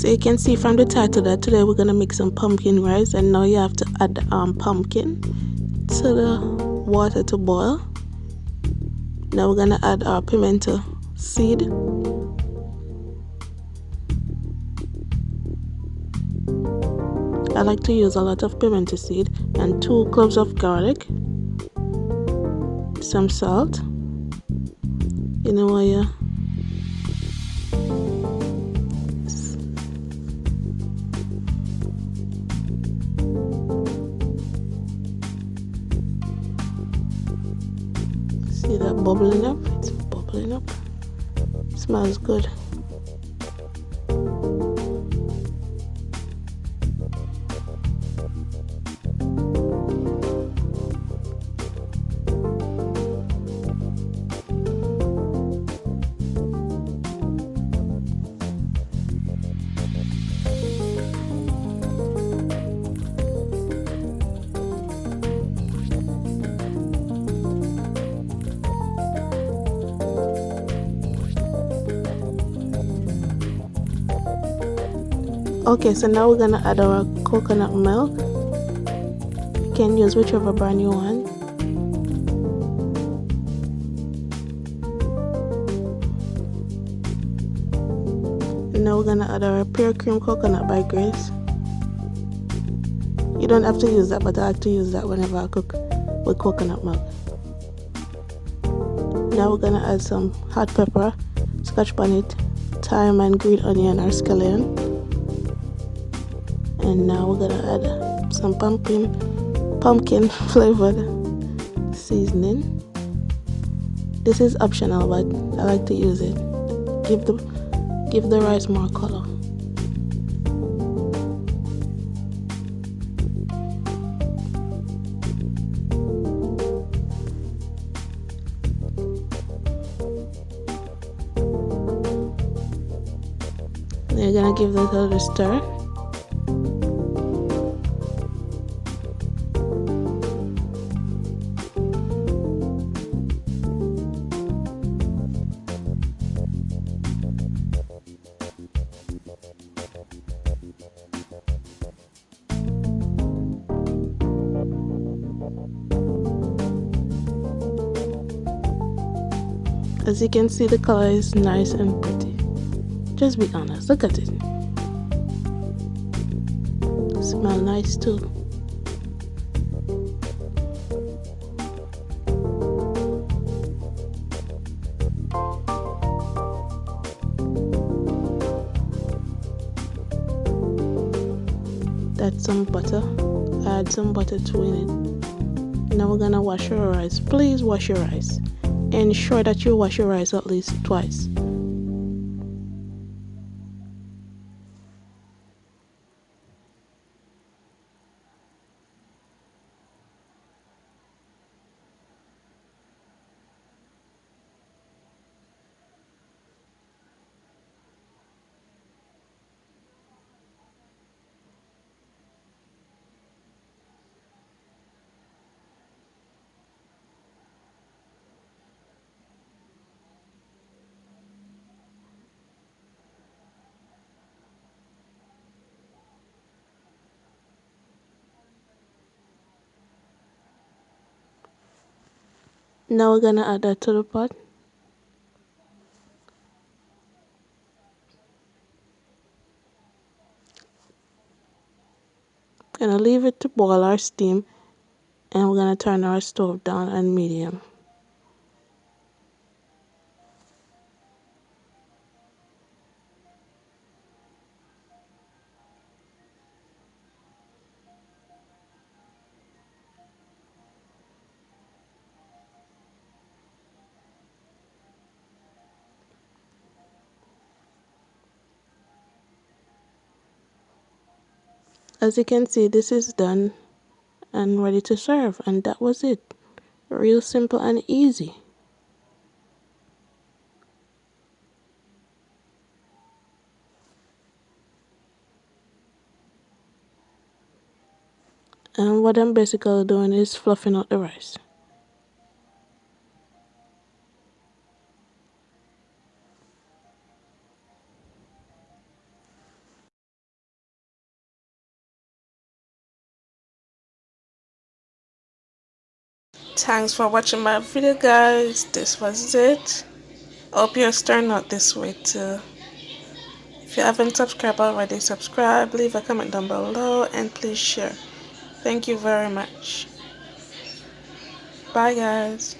So you can see from the title that today we're gonna make some pumpkin rice, and now you have to add pumpkin to the water to boil. Now we're gonna add our pimento seed. I like to use a lot of pimento seed and 2 cloves of garlic, some salt. You know what, yeah. See that bubbling up? It's bubbling up. Smells good. Okay, so now we're gonna add our coconut milk. You can use whichever brand you want. And now we're gonna add our pure cream coconut by Grace. You don't have to use that, but I like to use that whenever I cook with coconut milk. Now we're gonna add some hot pepper, scotch bonnet, thyme, and green onion or scallion. And now we're gonna add some pumpkin flavored seasoning. This is optional, but I like to use it. Give the rice more color. Then you're gonna give that a little stir. As you can see, the color is nice and pretty. Just be honest, look at it. Smell nice too. That's some butter. Add some butter too in it. Now we're gonna wash your rice. Please wash your rice. Ensure that you wash your rice at least twice. Now we're gonna add that to the pot. Gonna leave it to boil or steam, and we're gonna turn our stove down on medium. As you can see, this is done and ready to serve, and that was it. Real simple and easy. And what I'm basically doing is fluffing out the rice. Thanks for watching my video, guys. This was it. Hope yours turned out this way too. If you haven't subscribed already, subscribe, leave a comment down below, and please share. Thank you very much. Bye, guys.